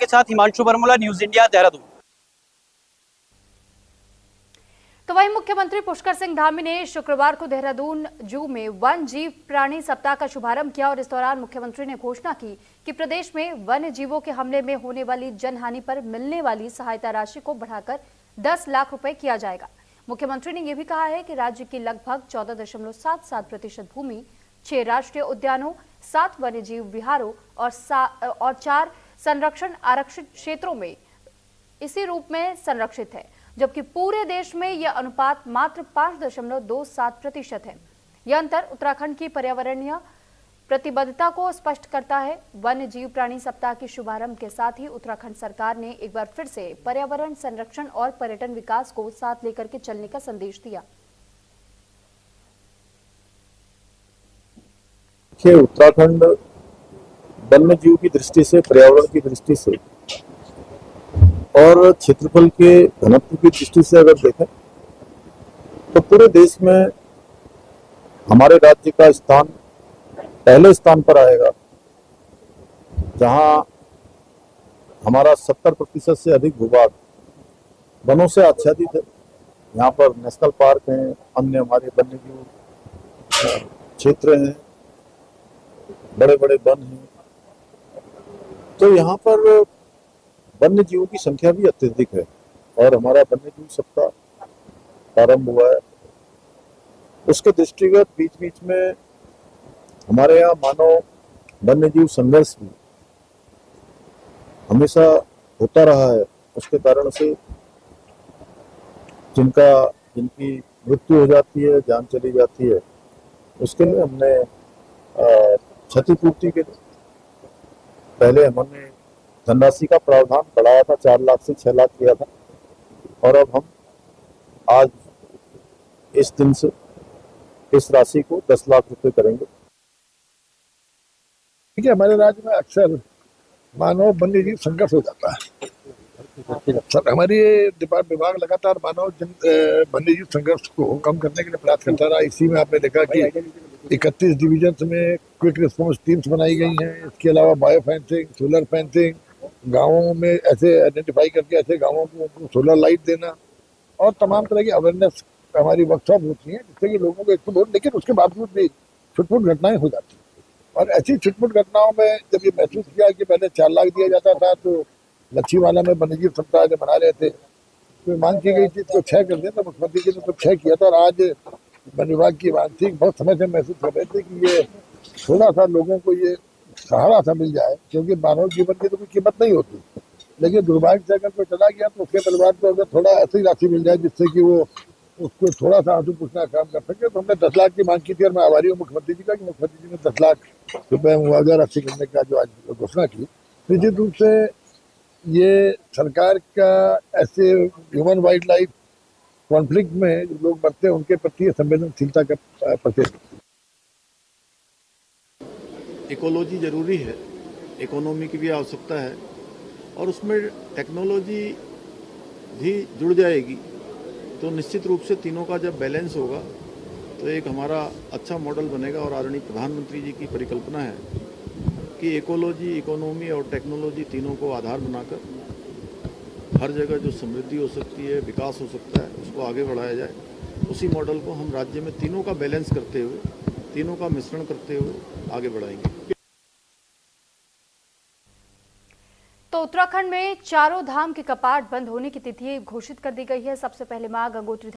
के साथ Himanshu बरमूला, news India, Dehradun. तो वहीं मुख्यमंत्री पुष्कर सिंह धामी ने शुक्रवार को देहरादून जू में वन जीव प्राणी सप्ताह का शुभारंभ किया और इस दौरान मुख्यमंत्री ने घोषणा की कि प्रदेश में वन्य जीवों के हमले में होने वाली जनहानि पर मिलने वाली सहायता राशि को बढ़ाकर 10 लाख रुपए किया जाएगा। मुख्यमंत्री ने यह भी कहा है कि राज्य की लगभग 14.77% भूमि, 6 राष्ट्रीय उद्यानों, 7 वन्य जीव विहारों और 4 संरक्षण आरक्षित क्षेत्रों में इसी रूप में संरक्षित है, जबकि पूरे देश में यह अनुपात मात्र 5.27% है। यह अंतर उत्तराखंड की पर्यावरणीय प्रतिबद्धता को स्पष्ट करता है। वन्य जीव प्राणी सप्ताह के शुभारंभ के साथ ही उत्तराखंड सरकार ने एक बार फिर से पर्यावरण संरक्षण और पर्यटन विकास को साथ लेकर के चलने का संदेश दिया। उत्तराखंड वन्य जीव की दृष्टि से, पर्यावरण की दृष्टि से और क्षेत्रफल के घनत्व की दृष्टि से अगर देखें तो पूरे देश में हमारे राज्य का स्थान पहले स्थान पर आएगा, जहां हमारा 70% से अधिक भूभाग वनों से आच्छादित है। यहाँ पर नेशनल पार्क हैं, अन्य हमारे वन्य जीव क्षेत्र हैं, बड़े बड़े वन हैं। तो यहाँ पर वन्य जीवों की संख्या भी अत्यधिक है और हमारा वन्य जीव सप्ताह प्रारंभ हुआ है। उसके दृष्टिगत बीच बीच में हमारे यहाँ मानव वन्य जीव संघर्ष भी हमेशा होता रहा है। उसके कारण से जिनकी मृत्यु हो जाती है, जान चली जाती है, उसके लिए हमने क्षतिपूर्ति के लिए पहले हमने धनराशि का प्रावधान बढ़ाया था, 4 लाख से 6 लाख किया था और अब हम आज इस दिन से इस राशि को 10 लाख रुपए करेंगे। ठीक है, हमारे राज्य में अक्सर मानव वन्य जीव संघर्ष हो जाता है। सर, हमारी विभाग लगातार मानव वन्य जीव संघर्ष को कम करने के लिए प्रयास करता रहा। इसी में आपने देखा कि 31 डिवीजन में क्विक रिस्पॉन्स टीम्स बनाई गई हैं। इसके अलावा बायो फेंसिंग, सोलर फेंसिंग, गाँवों में ऐसे आइडेंटिफाई करके ऐसे गाँवों को उनको सोलर लाइट देना और तमाम तरह की अवेयरनेस हमारी वर्कशॉप होती है, जिससे कि लोगों को एक तो, लेकिन उसके बावजूद भी छुटपुट घटनाएं हो जाती हैं। और ऐसी छुटपुट घटनाओं में जब ये महसूस किया कि पहले 4 लाख दिया जाता था तो लच्छीवाला में वन्यजीव सप्ताह जब मना रहे थे तो मांग की गई थी तो 6 कर दिया था मुख्यमंत्री जी ने, तो 6 किया था। और आज वन विभाग की मांग थी, बहुत समय से महसूस कर रहे थे कि ये थोड़ा सा लोगों को ये सहारा सा मिल जाए, क्योंकि मानव जीवन की तो कोई कीमत नहीं होती, लेकिन दुर्भाग्य से अगर कोई चला गया तो उसके परिवार को अगर थोड़ा ऐसी राशि मिल जाए जिससे कि वो उसको थोड़ा सा आंसू पूछना काम कर सके, तो हमने 10 लाख की मांग की थी। और मैं आभारी हूँ मुख्यमंत्री जी का कि मुख्यमंत्री जी ने 10 लाख रुपए मुआवजा राशि करने का जो आज घोषणा की। निश्चित रूप से ये सरकार का ऐसे ह्यूमन वाइल्ड लाइफ कॉन्फ्लिक्ट में जो लोग मरते हैं उनके प्रति संवेदनशीलता का प्रतीक। इकोलॉजी जरूरी है, इकोनॉमी की भी आवश्यकता है और उसमें टेक्नोलॉजी भी जुड़ जाएगी तो निश्चित रूप से तीनों का जब बैलेंस होगा तो एक हमारा अच्छा मॉडल बनेगा। और आदरणीय प्रधानमंत्री जी की परिकल्पना है कि इकोलॉजी, इकोनॉमी और टेक्नोलॉजी तीनों को आधार बनाकर हर जगह जो समृद्धि हो सकती है, विकास हो सकता है, उसको आगे बढ़ाया जाए। उसी मॉडल को हम राज्य में तीनों का बैलेंस करते हुए, तीनों का मिश्रण करते हुए आगे बढ़ाएंगे। तो उत्तराखंड में चारों धाम के कपाट बंद होने की तिथि घोषित कर दी गई है। सबसे पहले मां गंगोत्री